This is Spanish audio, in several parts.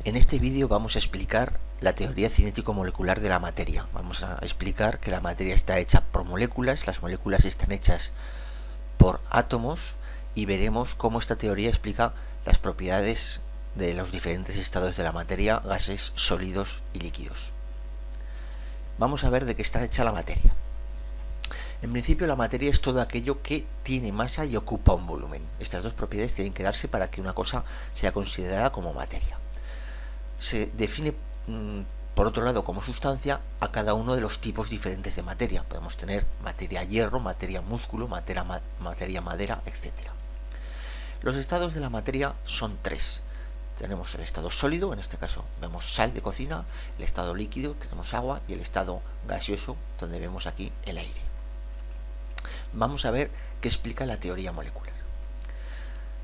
En este vídeo vamos a explicar la teoría cinético-molecular de la materia. Vamos a explicar que la materia está hecha por moléculas, las moléculas están hechas por átomos y veremos cómo esta teoría explica las propiedades de los diferentes estados de la materia, gases, sólidos y líquidos. Vamos a ver de qué está hecha la materia. En principio, la materia es todo aquello que tiene masa y ocupa un volumen. Estas dos propiedades tienen que darse para que una cosa sea considerada como materia. Se define, por otro lado, como sustancia a cada uno de los tipos diferentes de materia. Podemos tener materia hierro, materia músculo, materia madera, etc. Los estados de la materia son tres. Tenemos el estado sólido, en este caso vemos sal de cocina, el estado líquido, tenemos agua, y el estado gaseoso, donde vemos aquí el aire. Vamos a ver qué explica la teoría molecular.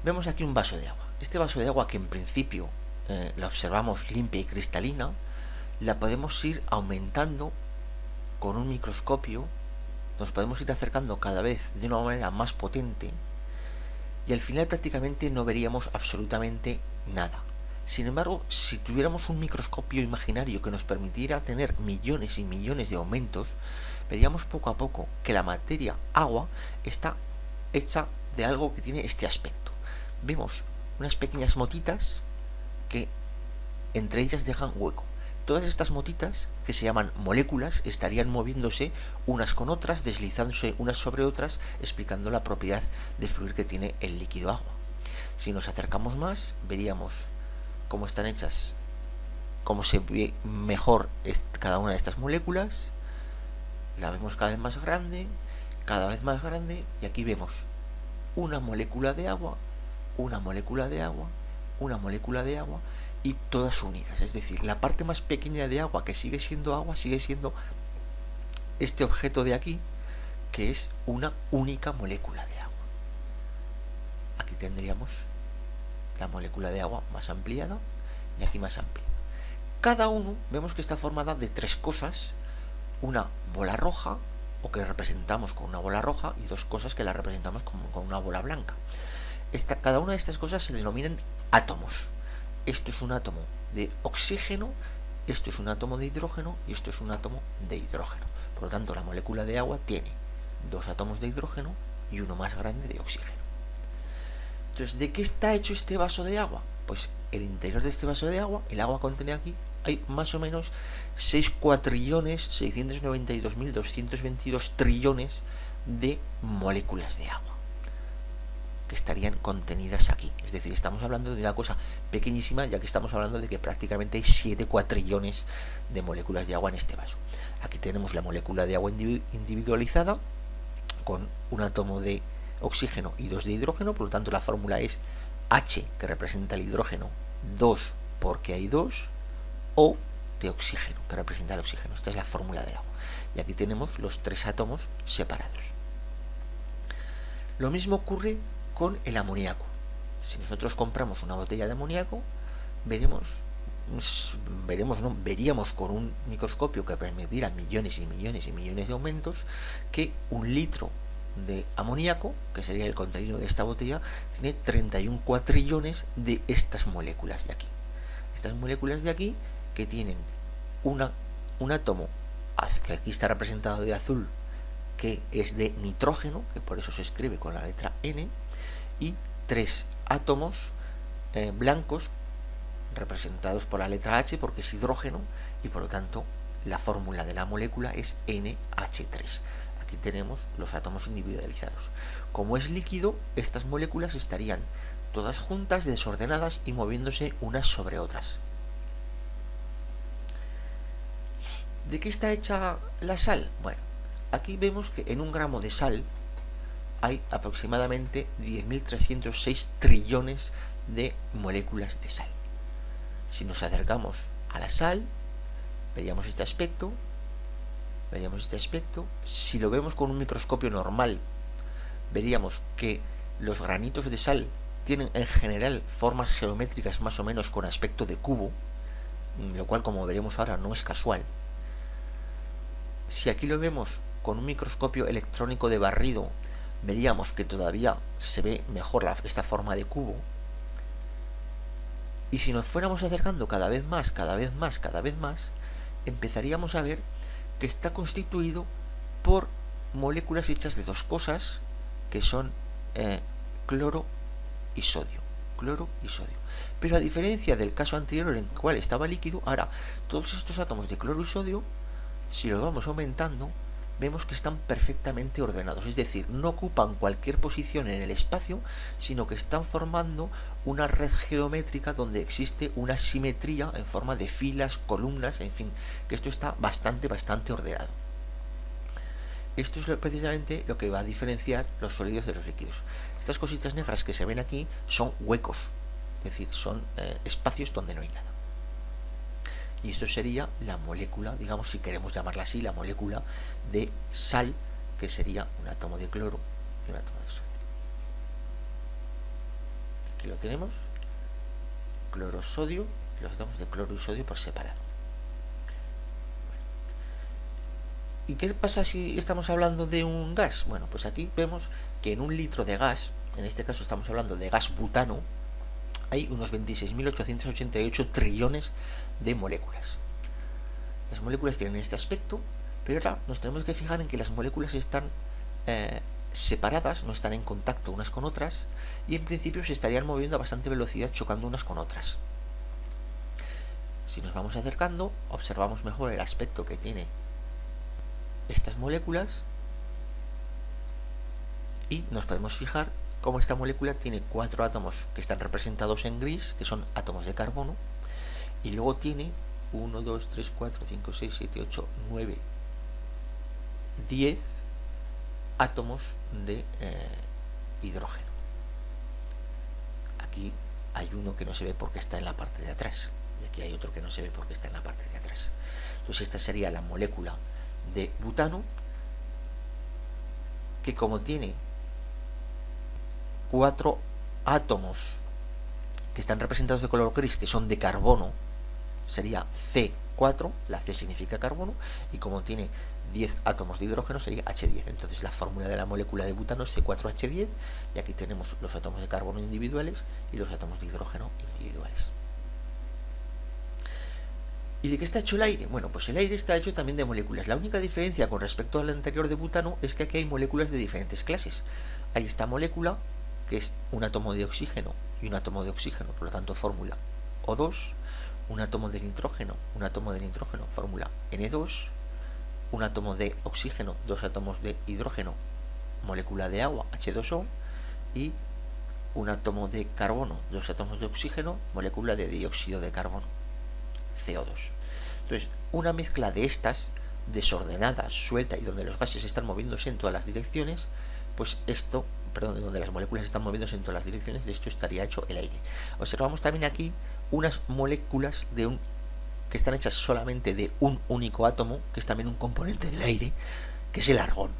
Vemos aquí un vaso de agua. Este vaso de agua, que en principio la observamos limpia y cristalina, la podemos ir aumentando con un microscopio, nos podemos ir acercando cada vez de una manera más potente y al final prácticamente no veríamos absolutamente nada. Sin embargo, si tuviéramos un microscopio imaginario que nos permitiera tener millones y millones de aumentos, veríamos poco a poco que la materia agua está hecha de algo que tiene este aspecto. Vemos unas pequeñas motitas que entre ellas dejan hueco. Todas estas motitas, que se llaman moléculas, estarían moviéndose unas con otras, deslizándose unas sobre otras, explicando la propiedad de fluir que tiene el líquido agua. Si nos acercamos más, veríamos cómo están hechas, cómo se ve mejor cada una de estas moléculas. La vemos cada vez más grande, y aquí vemos una molécula de agua, una molécula de agua, una molécula de agua, y todas unidas. Es decir, la parte más pequeña de agua, que sigue siendo agua, sigue siendo este objeto de aquí, que es una única molécula de agua. Aquí tendríamos la molécula de agua más ampliada y aquí más amplia. Cada uno vemos que está formada de tres cosas: una bola roja, o que representamos con una bola roja, y dos cosas que la representamos con una bola blanca. Cada una de estas cosas se denominan átomos. Esto es un átomo de oxígeno, esto es un átomo de hidrógeno y esto es un átomo de hidrógeno. Por lo tanto, la molécula de agua tiene dos átomos de hidrógeno y uno más grande de oxígeno. Entonces, ¿de qué está hecho este vaso de agua? Pues el interior de este vaso de agua, el agua contiene aquí, hay más o menos 6.4.692.222 trillones de moléculas de agua que estarían contenidas aquí. Es decir, estamos hablando de una cosa pequeñísima, ya que estamos hablando de que prácticamente hay 7 cuatrillones de moléculas de agua en este vaso. Aquí tenemos la molécula de agua individualizada con un átomo de oxígeno y 2 de hidrógeno, por lo tanto la fórmula es H, que representa el hidrógeno, 2 porque hay 2, O de oxígeno, que representa el oxígeno. Esta es la fórmula del agua. Y aquí tenemos los 3 átomos separados. Lo mismo ocurre con el amoníaco. Si nosotros compramos una botella de amoníaco, veríamos con un microscopio que permitiera millones y millones y millones de aumentos, que un litro de amoníaco, que sería el contenido de esta botella, tiene 31 cuatrillones de estas moléculas de aquí. Estas moléculas de aquí, que tienen un átomo, que aquí está representado de azul, que es de nitrógeno, que por eso se escribe con la letra N, y 3 átomos blancos representados por la letra H, porque es hidrógeno, y por lo tanto la fórmula de la molécula es NH3. Aquí tenemos los átomos individualizados. Como es líquido, estas moléculas estarían todas juntas, desordenadas y moviéndose unas sobre otras. ¿De qué está hecha la sal? Bueno, aquí vemos que en un gramo de sal hay aproximadamente 10.306 trillones de moléculas de sal. Si nos acercamos a la sal, veríamos este aspecto. Si lo vemos con un microscopio normal, veríamos que los granitos de sal tienen en general formas geométricas más o menos con aspecto de cubo, lo cual, como veremos ahora, no es casual. Si aquí lo vemos con un microscopio electrónico de barrido, veríamos que todavía se ve mejor esta forma de cubo. Y si nos fuéramos acercando cada vez más, cada vez más, cada vez más, empezaríamos a ver que está constituido por moléculas hechas de dos cosas, que son cloro y sodio. Cloro y sodio. Pero a diferencia del caso anterior en el cual estaba líquido, ahora todos estos átomos de cloro y sodio, si los vamos aumentando, vemos que están perfectamente ordenados, es decir, no ocupan cualquier posición en el espacio, sino que están formando una red geométrica donde existe una simetría en forma de filas, columnas, en fin, que esto está bastante ordenado. Esto es precisamente lo que va a diferenciar los sólidos de los líquidos. Estas cositas negras que se ven aquí son huecos, es decir, son espacios donde no hay nada. Y esto sería la molécula, digamos, si queremos llamarla así, la molécula de sal, que sería un átomo de cloro y un átomo de sodio. Aquí lo tenemos, cloro, sodio, y los átomos de cloro y sodio por separado. ¿Y qué pasa si estamos hablando de un gas? Bueno, pues aquí vemos que en un litro de gas, en este caso estamos hablando de gas butano, hay unos 26.888 trillones de moléculas. Las moléculas tienen este aspecto, pero ahora nos tenemos que fijar en que las moléculas están separadas, no están en contacto unas con otras, y en principio se estarían moviendo a bastante velocidad chocando unas con otras. Si nos vamos acercando, observamos mejor el aspecto que tiene estas moléculas y nos podemos fijar cómo esta molécula tiene 4 átomos que están representados en gris, que son átomos de carbono, y luego tiene 1, 2, 3, 4, 5, 6, 7, 8, 9, 10 átomos de hidrógeno. Aquí hay uno que no se ve porque está en la parte de atrás, y aquí hay otro que no se ve porque está en la parte de atrás. Entonces esta sería la molécula de butano, que como tiene 4 átomos que están representados de color gris, que son de carbono, sería C4, la C significa carbono, y como tiene 10 átomos de hidrógeno sería H10. Entonces la fórmula de la molécula de butano es C4H10, y aquí tenemos los átomos de carbono individuales y los átomos de hidrógeno individuales. ¿Y de qué está hecho el aire? Bueno, pues el aire está hecho también de moléculas. La única diferencia con respecto al anterior de butano es que aquí hay moléculas de diferentes clases. Hay esta molécula, que es un átomo de oxígeno y un átomo de oxígeno, por lo tanto fórmula O2, un átomo de nitrógeno, fórmula N2, un átomo de oxígeno, 2 átomos de hidrógeno, molécula de agua, H2O, y un átomo de carbono, 2 átomos de oxígeno, molécula de dióxido de carbono, CO2. Entonces, una mezcla de estas, desordenada, suelta, y donde los gases están moviéndose en todas las direcciones, pues esto, perdón, donde las moléculas están moviéndose en todas las direcciones, de esto estaría hecho el aire. Observamos también aquí unas moléculas que están hechas solamente de un único átomo, que es también un componente del aire, que es el argón.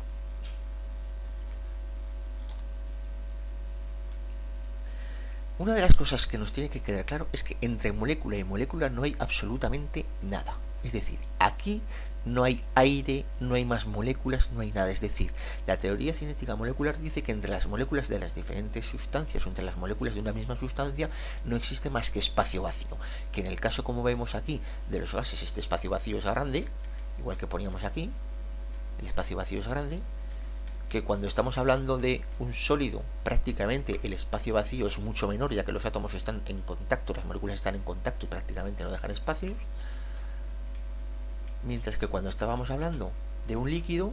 Una de las cosas que nos tiene que quedar claro es que entre molécula y molécula no hay absolutamente nada. Es decir, aquí no hay aire, no hay más moléculas, no hay nada. Es decir, la teoría cinética molecular dice que entre las moléculas de las diferentes sustancias o entre las moléculas de una misma sustancia no existe más que espacio vacío. Que en el caso, como vemos aquí, de los gases, este espacio vacío es grande, igual que poníamos aquí, el espacio vacío es grande, que cuando estamos hablando de un sólido, prácticamente el espacio vacío es mucho menor, ya que los átomos están en contacto, las moléculas están en contacto y prácticamente no dejan espacios. Mientras que cuando estábamos hablando de un líquido,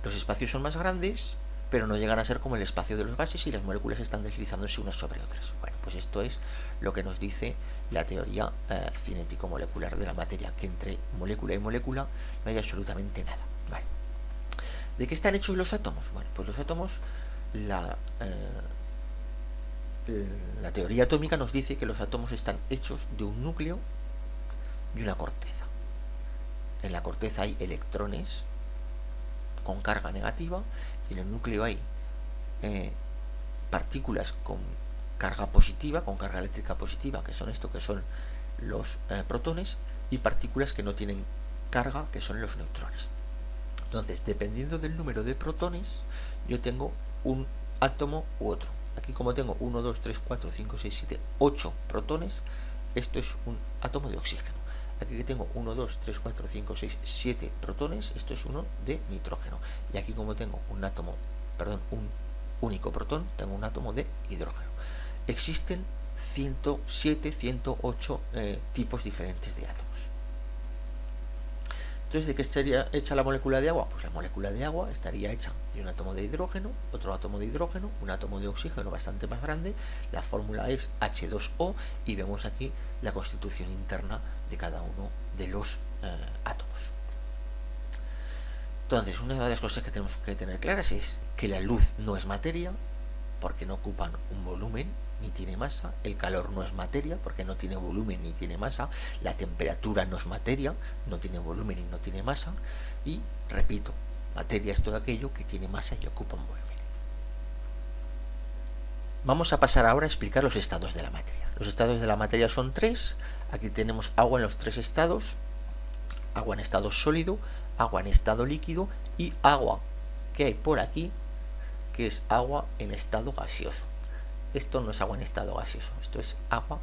los espacios son más grandes, pero no llegan a ser como el espacio de los gases y las moléculas están deslizándose unas sobre otras. Bueno, pues esto es lo que nos dice la teoría cinético-molecular de la materia, que entre molécula y molécula no hay absolutamente nada. Vale. ¿De qué están hechos los átomos? Bueno, pues los átomos, la teoría atómica nos dice que los átomos están hechos de un núcleo y una corteza. En la corteza hay electrones con carga negativa y en el núcleo hay partículas con carga positiva, con carga eléctrica positiva, que son los protones, y partículas que no tienen carga, que son los neutrones. Entonces, dependiendo del número de protones, yo tengo un átomo u otro. aquí como tengo 1, 2, 3, 4, 5, 6, 7, 8 protones, esto es un átomo de oxígeno. Aquí que tengo 1, 2, 3, 4, 5, 6, 7 protones, esto es uno de nitrógeno. Y aquí como tengo un átomo, perdón, un único protón, tengo un átomo de hidrógeno. Existen 107, 108 tipos diferentes de átomos. Entonces, ¿de qué estaría hecha la molécula de agua? Pues la molécula de agua estaría hecha de un átomo de hidrógeno, otro átomo de hidrógeno, un átomo de oxígeno bastante más grande. La fórmula es H2O y vemos aquí la constitución interna de cada uno de los átomos. Entonces, una de las cosas que tenemos que tener claras es que la luz no es materia, porque no ocupan un volumen ni tiene masa. El calor no es materia porque no tiene volumen ni tiene masa. La temperatura no es materia, no tiene volumen y no tiene masa. Y repito, materia es todo aquello que tiene masa y ocupa un volumen. Vamos a pasar ahora a explicar los estados de la materia. Los estados de la materia son 3. Aquí tenemos agua en los 3 estados: agua en estado sólido, agua en estado líquido y agua que hay por aquí, que es agua en estado gaseoso. Esto no es agua en estado gaseoso, esto es agua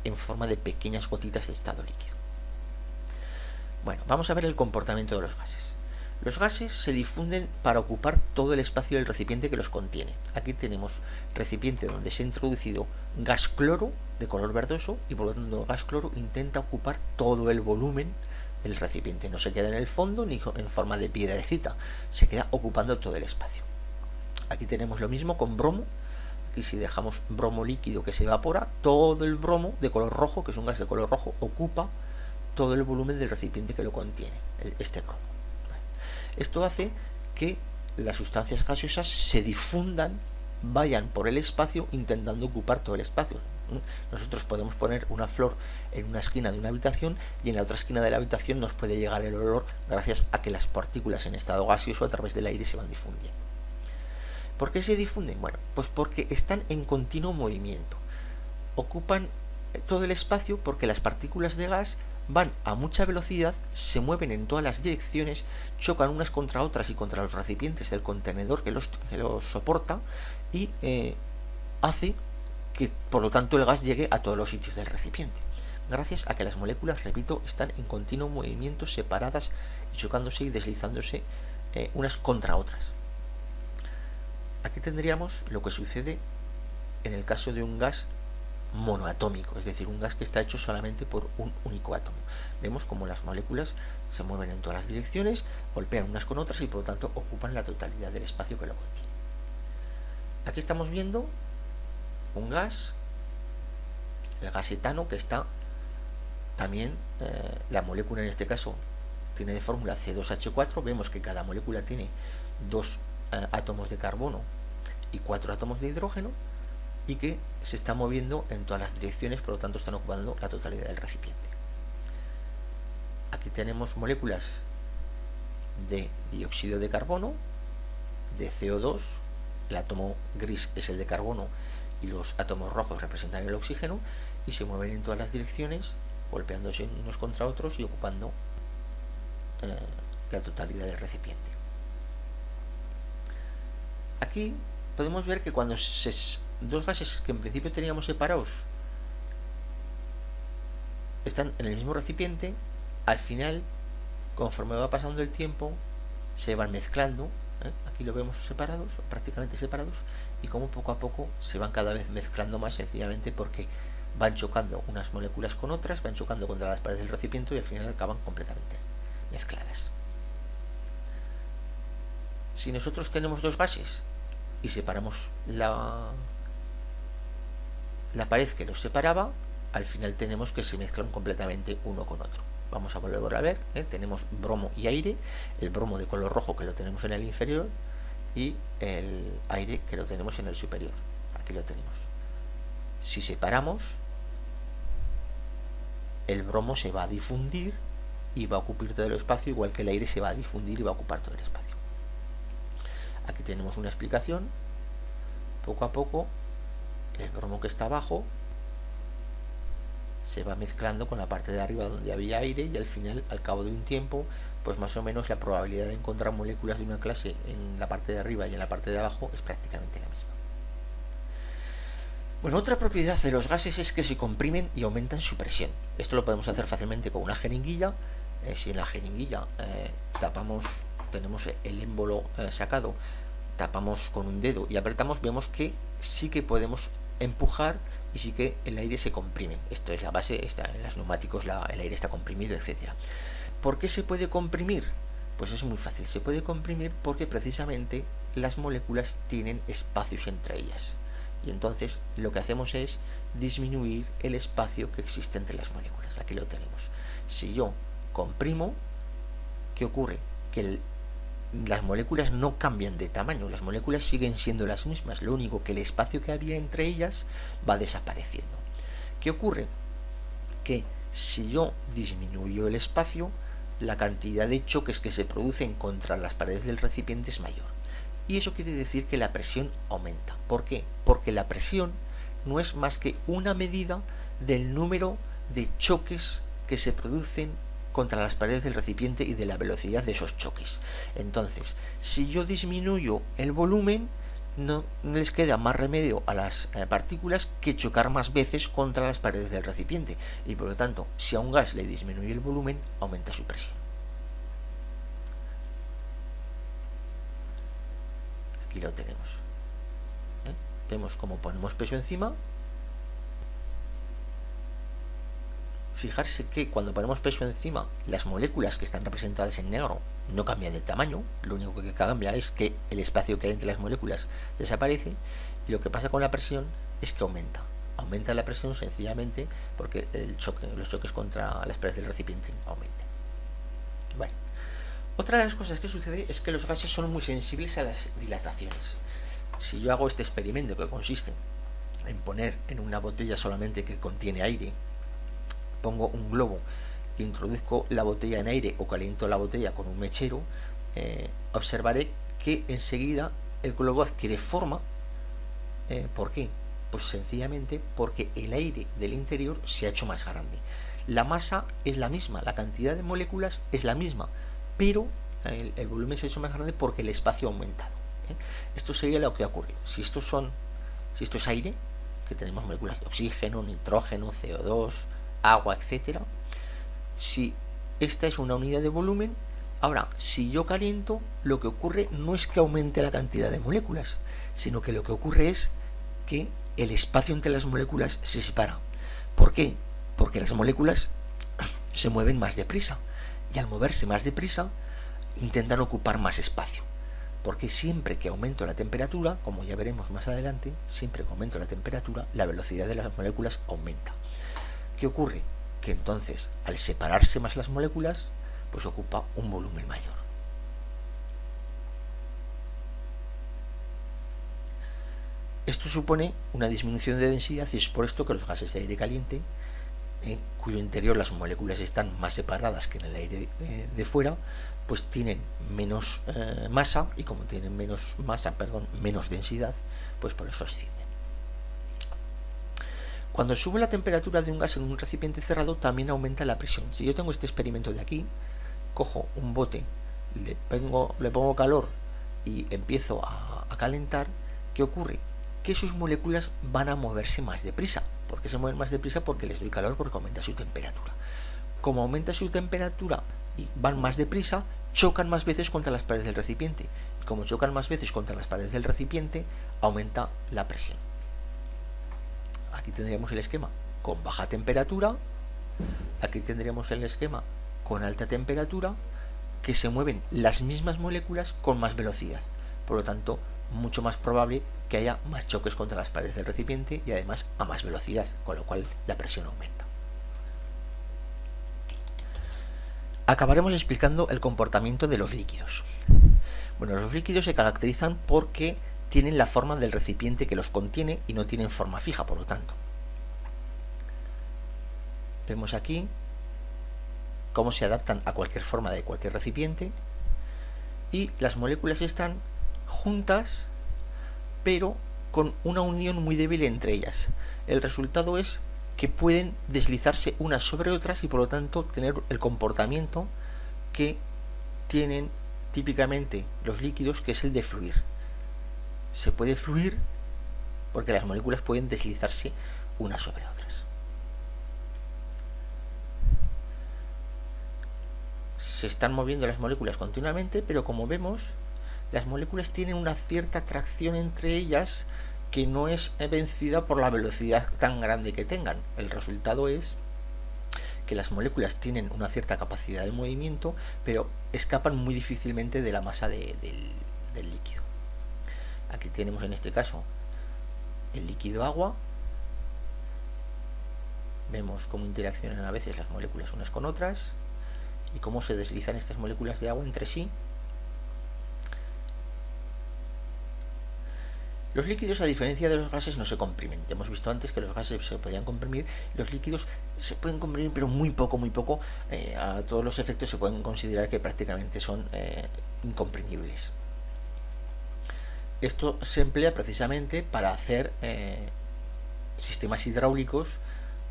en forma de pequeñas gotitas de estado líquido. Bueno, vamos a ver el comportamiento de los gases. Los gases se difunden para ocupar todo el espacio del recipiente que los contiene. Aquí tenemos recipiente donde se ha introducido gas cloro de color verdoso y por lo tanto el gas cloro intenta ocupar todo el volumen del recipiente. No se queda en el fondo ni en forma de piedrecita, se queda ocupando todo el espacio. Aquí tenemos lo mismo con bromo. Aquí si dejamos bromo líquido que se evapora, todo el bromo de color rojo, que es un gas de color rojo, ocupa todo el volumen del recipiente que lo contiene, este bromo. Esto hace que las sustancias gaseosas se difundan, vayan por el espacio intentando ocupar todo el espacio. Nosotros podemos poner una flor en una esquina de una habitación y en la otra esquina de la habitación nos puede llegar el olor gracias a que las partículas en estado gaseoso a través del aire se van difundiendo. ¿Por qué se difunden? Bueno, pues porque están en continuo movimiento. Ocupan todo el espacio porque las partículas de gas van a mucha velocidad, se mueven en todas las direcciones, chocan unas contra otras y contra los recipientes del contenedor que los soporta y hace que por lo tanto el gas llegue a todos los sitios del recipiente. Gracias a que las moléculas, repito, están en continuo movimiento, separadas y chocándose y deslizándose unas contra otras. Aquí tendríamos lo que sucede en el caso de un gas monoatómico, es decir, un gas que está hecho solamente por un único átomo. Vemos como las moléculas se mueven en todas las direcciones, golpean unas con otras y por lo tanto ocupan la totalidad del espacio que lo contiene. Aquí estamos viendo un gas, el gas etano, que está también, la molécula en este caso tiene de fórmula C2H4, vemos que cada molécula tiene dos átomos de carbono y 4 átomos de hidrógeno y que se está moviendo en todas las direcciones, por lo tanto están ocupando la totalidad del recipiente. Aquí tenemos moléculas de dióxido de carbono, de CO2, el átomo gris es el de carbono y los átomos rojos representan el oxígeno y se mueven en todas las direcciones, golpeándose unos contra otros y ocupando la totalidad del recipiente. Aquí podemos ver que cuando dos gases que en principio teníamos separados están en el mismo recipiente, al final, conforme va pasando el tiempo, se van mezclando. Aquí lo vemos separados, prácticamente separados, y como poco a poco se van cada vez mezclando más, sencillamente porque van chocando unas moléculas con otras, van chocando contra las paredes del recipiente y al final acaban completamente mezcladas. Si nosotros tenemos dos gases y separamos la pared que los separaba, al final tenemos que se mezclan completamente uno con otro. Vamos a volver a ver, tenemos bromo y aire, el bromo de color rojo que lo tenemos en el inferior y el aire que lo tenemos en el superior. Aquí lo tenemos. Si separamos, el bromo se va a difundir y va a ocupar todo el espacio, igual que el aire se va a difundir y va a ocupar todo el espacio. Aquí tenemos una explicación. Poco a poco el bromo que está abajo se va mezclando con la parte de arriba donde había aire y al final, al cabo de un tiempo, pues más o menos la probabilidad de encontrar moléculas de una clase en la parte de arriba y en la parte de abajo es prácticamente la misma. Bueno, otra propiedad de los gases es que se comprimen y aumentan su presión. Esto lo podemos hacer fácilmente con una jeringuilla. Si en la jeringuilla tenemos el émbolo sacado, tapamos con un dedo y apretamos, vemos que sí que podemos empujar y sí que el aire se comprime. Esto es la base, en los neumáticos el aire está comprimido, etcétera. ¿Por qué se puede comprimir? Pues es muy fácil, se puede comprimir porque precisamente las moléculas tienen espacios entre ellas. Y entonces lo que hacemos es disminuir el espacio que existe entre las moléculas. Aquí lo tenemos. Si yo comprimo, ¿qué ocurre? Que las moléculas no cambian de tamaño, las moléculas siguen siendo las mismas, lo único que el espacio que había entre ellas va desapareciendo. ¿Qué ocurre? Que si yo disminuyo el espacio, la cantidad de choques que se producen contra las paredes del recipiente es mayor. Y eso quiere decir que la presión aumenta. ¿Por qué? Porque la presión no es más que una medida del número de choques que se producen contra las paredes del recipiente y de la velocidad de esos choques. Entonces, si yo disminuyo el volumen, no les queda más remedio a las partículas que chocar más veces contra las paredes del recipiente. Y por lo tanto, si a un gas le disminuye el volumen, aumenta su presión. Aquí lo tenemos. Vemos cómo ponemos peso encima. Fijarse que cuando ponemos peso encima, las moléculas que están representadas en negro no cambian de tamaño, lo único que cambia es que el espacio que hay entre las moléculas desaparece, y lo que pasa con la presión es que aumenta la presión sencillamente porque los choques contra las paredes del recipiente aumentan. Bueno, otra de las cosas que sucede es que los gases son muy sensibles a las dilataciones. Si yo hago este experimento, que consiste en poner en una botella solamente que contiene aire, pongo un globo, introduzco la botella en aire o caliento la botella con un mechero, observaré que enseguida el globo adquiere forma. ¿Por qué? Pues sencillamente porque el aire del interior se ha hecho más grande. La masa es la misma, la cantidad de moléculas es la misma, pero el volumen se ha hecho más grande porque el espacio ha aumentado. Esto sería lo que ocurre. Si esto es aire, que tenemos moléculas de oxígeno, nitrógeno, CO2, agua, etcétera. Si esta es una unidad de volumen, ahora si yo caliento, lo que ocurre no es que aumente la cantidad de moléculas, sino que lo que ocurre es que el espacio entre las moléculas se separa. ¿Por qué? Porque las moléculas se mueven más deprisa, y al moverse más deprisa intentan ocupar más espacio. Porque siempre que aumento la temperatura, como ya veremos más adelante, siempre que aumento la temperatura, la velocidad de las moléculas aumenta. ¿Qué ocurre? Que entonces, al separarse más las moléculas, pues ocupa un volumen mayor. Esto supone una disminución de densidad y es por esto que los gases de aire caliente, en cuyo interior las moléculas están más separadas que en el aire de fuera, pues tienen menos masa, y como tienen menos densidad, pues por eso ascienden. Cuando sube la temperatura de un gas en un recipiente cerrado, también aumenta la presión. Si yo tengo este experimento de aquí, cojo un bote, le pongo calor y empiezo a calentar, ¿qué ocurre? Que sus moléculas van a moverse más deprisa. ¿Por qué se mueven más deprisa? Porque les doy calor, porque aumenta su temperatura. Como aumenta su temperatura y van más deprisa, chocan más veces contra las paredes del recipiente. Y como chocan más veces contra las paredes del recipiente, aumenta la presión. Aquí tendríamos el esquema con baja temperatura, aquí tendríamos el esquema con alta temperatura, que se mueven las mismas moléculas con más velocidad. Por lo tanto, mucho más probable que haya más choques contra las paredes del recipiente y además a más velocidad, con lo cual la presión aumenta. Acabaremos explicando el comportamiento de los líquidos. Bueno, los líquidos se caracterizan porque tienen la forma del recipiente que los contiene y no tienen forma fija, por lo tanto. Vemos aquí cómo se adaptan a cualquier forma de cualquier recipiente, y las moléculas están juntas pero con una unión muy débil entre ellas. El resultado es que pueden deslizarse unas sobre otras y por lo tanto tener el comportamiento que tienen típicamente los líquidos, que es el de fluir. Se puede fluir porque las moléculas pueden deslizarse unas sobre otras. Se están moviendo las moléculas continuamente, pero como vemos, las moléculas tienen una cierta atracción entre ellas que no es vencida por la velocidad tan grande que tengan. El resultado es que las moléculas tienen una cierta capacidad de movimiento, pero escapan muy difícilmente de la masa del líquido. Aquí tenemos en este caso el líquido agua. Vemos cómo interaccionan a veces las moléculas unas con otras y cómo se deslizan estas moléculas de agua entre sí. Los líquidos, a diferencia de los gases, no se comprimen. Ya hemos visto antes que los gases se podían comprimir, los líquidos se pueden comprimir, pero muy poco, muy poco. A todos los efectos se pueden considerar que prácticamente son incomprimibles. Esto se emplea precisamente para hacer sistemas hidráulicos,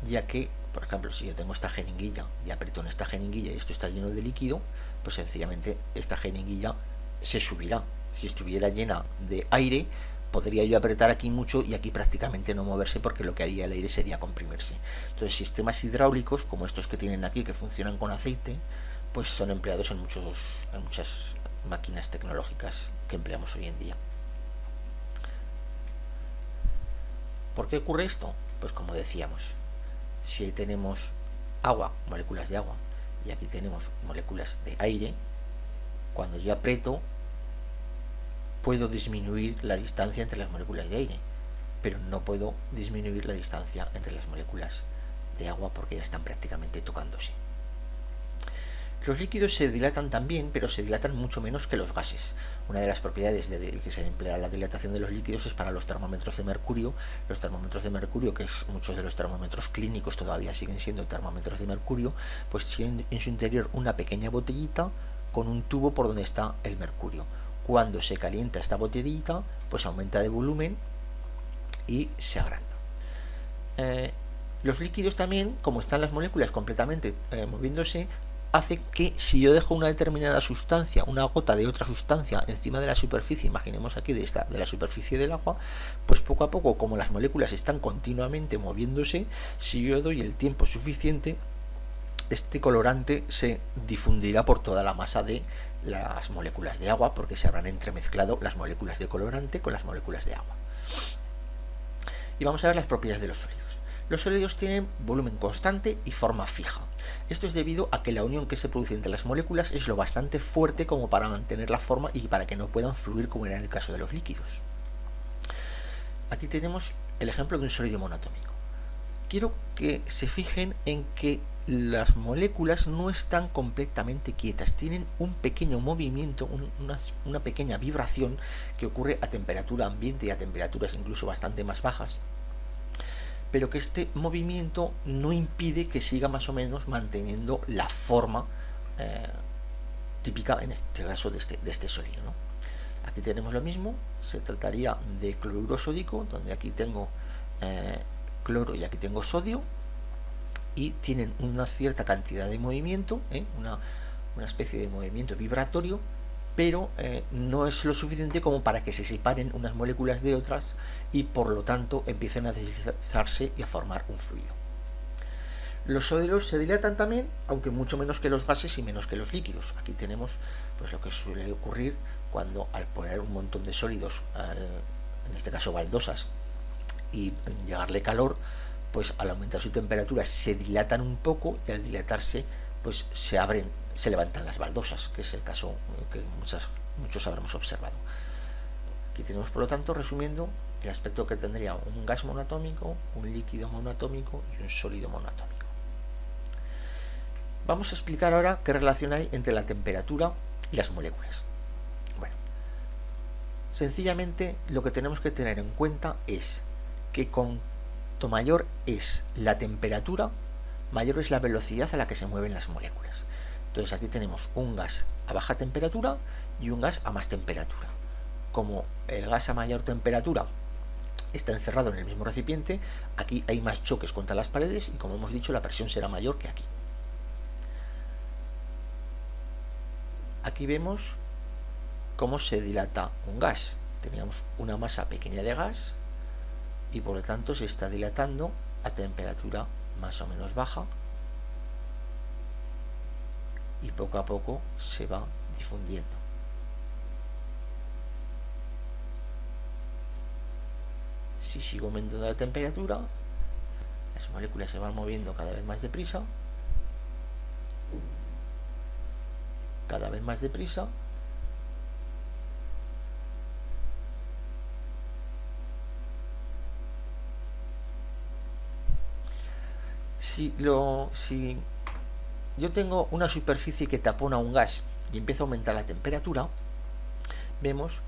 ya que, por ejemplo, si yo tengo esta jeringuilla y aprieto en esta jeringuilla y esto está lleno de líquido, pues sencillamente esta jeringuilla se subirá. Si estuviera llena de aire, podría yo apretar aquí mucho y aquí prácticamente no moverse, porque lo que haría el aire sería comprimirse. Entonces, sistemas hidráulicos como estos que tienen aquí, que funcionan con aceite, pues son empleados en muchas máquinas tecnológicas que empleamos hoy en día. ¿Por qué ocurre esto? Pues como decíamos, si ahí tenemos agua, moléculas de agua, y aquí tenemos moléculas de aire, cuando yo aprieto puedo disminuir la distancia entre las moléculas de aire, pero no puedo disminuir la distancia entre las moléculas de agua porque ya están prácticamente tocándose. Los líquidos se dilatan también, pero se dilatan mucho menos que los gases. Una de las propiedades de que se emplea la dilatación de los líquidos es para los termómetros de mercurio. Los termómetros de mercurio, que muchos de los termómetros clínicos todavía siguen siendo termómetros de mercurio, pues tienen en su interior una pequeña botellita con un tubo por donde está el mercurio. Cuando se calienta esta botellita, pues aumenta de volumen y se agranda. Los líquidos también, como están las moléculas completamente moviéndose, hace que si yo dejo una determinada sustancia, una gota de otra sustancia encima de la superficie, imaginemos aquí de la superficie del agua, pues poco a poco, como las moléculas están continuamente moviéndose, si yo doy el tiempo suficiente, este colorante se difundirá por toda la masa de las moléculas de agua, porque se habrán entremezclado las moléculas de colorante con las moléculas de agua. Y vamos a ver las propiedades de los sólidos. Los sólidos tienen volumen constante y forma fija. Esto es debido a que la unión que se produce entre las moléculas es lo bastante fuerte como para mantener la forma y para que no puedan fluir, como era en el caso de los líquidos. Aquí tenemos el ejemplo de un sólido monoatómico. Quiero que se fijen en que las moléculas no están completamente quietas, tienen un pequeño movimiento, una pequeña vibración que ocurre a temperatura ambiente y a temperaturas incluso bastante más bajas, pero que este movimiento no impide que siga más o menos manteniendo la forma típica, en este caso, de este sólido, ¿no? Aquí tenemos lo mismo, se trataría de cloruro sódico, donde aquí tengo cloro y aquí tengo sodio, y tienen una cierta cantidad de movimiento, una especie de movimiento vibratorio, pero no es lo suficiente como para que se separen unas moléculas de otras y por lo tanto empiecen a deslizarse y a formar un fluido. Los sólidos se dilatan también, aunque mucho menos que los gases y menos que los líquidos. Aquí tenemos pues lo que suele ocurrir cuando, al poner un montón de sólidos, en este caso baldosas, y llegarle calor, pues al aumentar su temperatura se dilatan un poco, y al dilatarse pues se levantan las baldosas, que es el caso que muchos habremos observado. Aquí tenemos, por lo tanto, resumiendo, el aspecto que tendría un gas monoatómico, un líquido monoatómico y un sólido monoatómico. Vamos a explicar ahora qué relación hay entre la temperatura y las moléculas. Bueno, sencillamente lo que tenemos que tener en cuenta es que cuanto mayor es la temperatura, mayor es la velocidad a la que se mueven las moléculas. Entonces aquí tenemos un gas a baja temperatura y un gas a más temperatura. Como el gas a mayor temperatura está encerrado en el mismo recipiente, aquí hay más choques contra las paredes y, como hemos dicho, la presión será mayor que aquí. Aquí vemos cómo se dilata un gas. Teníamos una masa pequeña de gas, y por lo tanto se está dilatando a temperatura más o menos baja y poco a poco se va difundiendo. Si sigo aumentando la temperatura, las moléculas se van moviendo cada vez más deprisa, cada vez más deprisa, si yo tengo una superficie que tapona un gas y empieza a aumentar la temperatura, vemos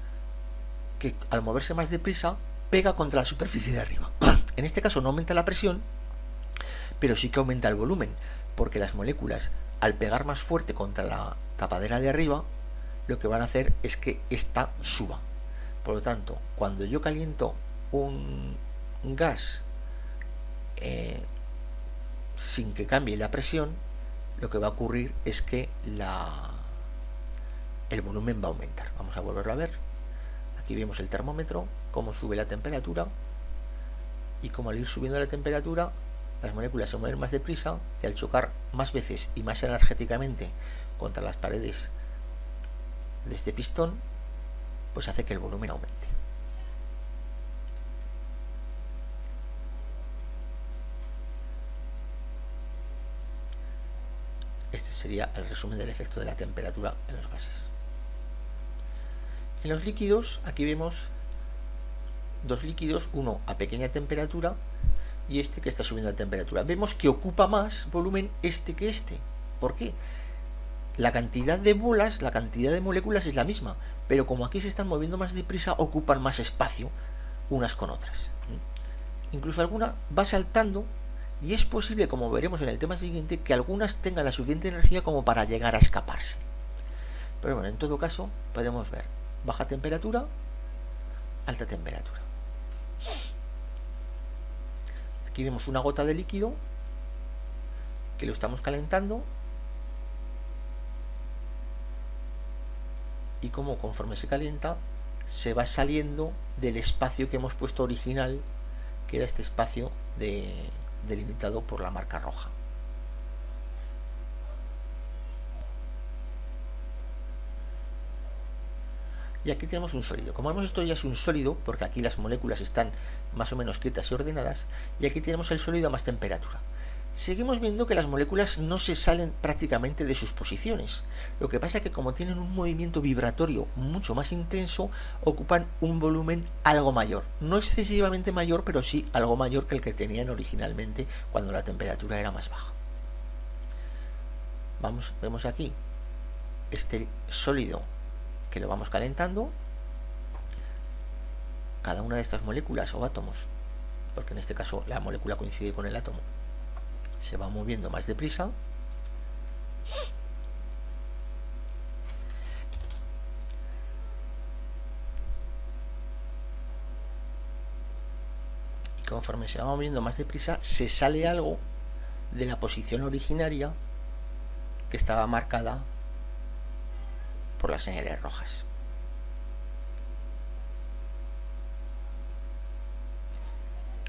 que al moverse más deprisa pega contra la superficie de arriba. En este caso no aumenta la presión, pero sí que aumenta el volumen, porque las moléculas, al pegar más fuerte contra la tapadera de arriba, lo que van a hacer es que ésta suba. Por lo tanto, cuando yo caliento un gas sin que cambie la presión, lo que va a ocurrir es que el volumen va a aumentar. Vamos a volverlo a ver. Aquí vemos el termómetro, cómo sube la temperatura, y como al ir subiendo la temperatura, las moléculas se mueven más deprisa, y al chocar más veces y más energéticamente contra las paredes de este pistón, pues hace que el volumen aumente. Este sería el resumen del efecto de la temperatura en los gases. En los líquidos, aquí vemos dos líquidos, uno a pequeña temperatura y este que está subiendo la temperatura. Vemos que ocupa más volumen este que este. ¿Por qué? La cantidad de bolas, la cantidad de moléculas es la misma, pero como aquí se están moviendo más deprisa, ocupan más espacio unas con otras. Incluso alguna va saltando y es posible, como veremos en el tema siguiente, que algunas tengan la suficiente energía como para llegar a escaparse. Pero bueno, en todo caso podemos ver baja temperatura, alta temperatura. Aquí vemos una gota de líquido que lo estamos calentando y como conforme se calienta se va saliendo del espacio que hemos puesto original, que era este espacio delimitado por la marca roja. Y aquí tenemos un sólido. Como vemos, esto ya es un sólido porque aquí las moléculas están más o menos quietas y ordenadas, y aquí tenemos el sólido a más temperatura. Seguimos viendo que las moléculas no se salen prácticamente de sus posiciones. Lo que pasa es que como tienen un movimiento vibratorio mucho más intenso, ocupan un volumen algo mayor. No excesivamente mayor, pero sí algo mayor que el que tenían originalmente cuando la temperatura era más baja. Vemos aquí este sólido que lo vamos calentando. Cada una de estas moléculas o átomos, porque en este caso la molécula coincide con el átomo, se va moviendo más deprisa. Y conforme se va moviendo más deprisa, se sale algo de la posición originaria que estaba marcada por las señales rojas.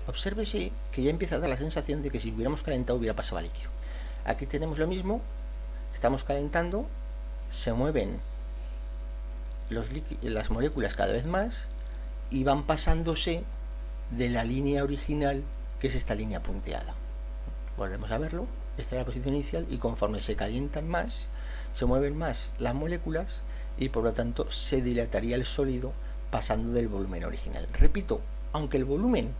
Obsérvese que ya empieza a dar la sensación de que si hubiéramos calentado hubiera pasado a líquido. Aquí tenemos lo mismo, estamos calentando, se mueven las moléculas cada vez más y van pasándose de la línea original, que es esta línea punteada. Volvemos a verlo, esta es la posición inicial, y conforme se calientan más, se mueven más las moléculas y por lo tanto se dilataría el sólido pasando del volumen original. Repito, aunque el volumen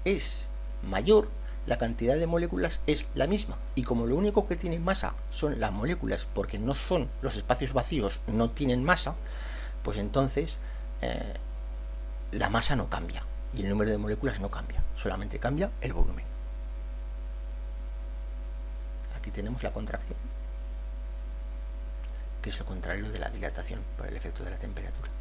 es mayor, la cantidad de moléculas es la misma, y como lo único que tiene masa son las moléculas, porque no son los espacios vacíos, no tienen masa, pues entonces la masa no cambia y el número de moléculas no cambia, solamente cambia el volumen. Aquí tenemos la contracción, que es el contrario de la dilatación por el efecto de la temperatura.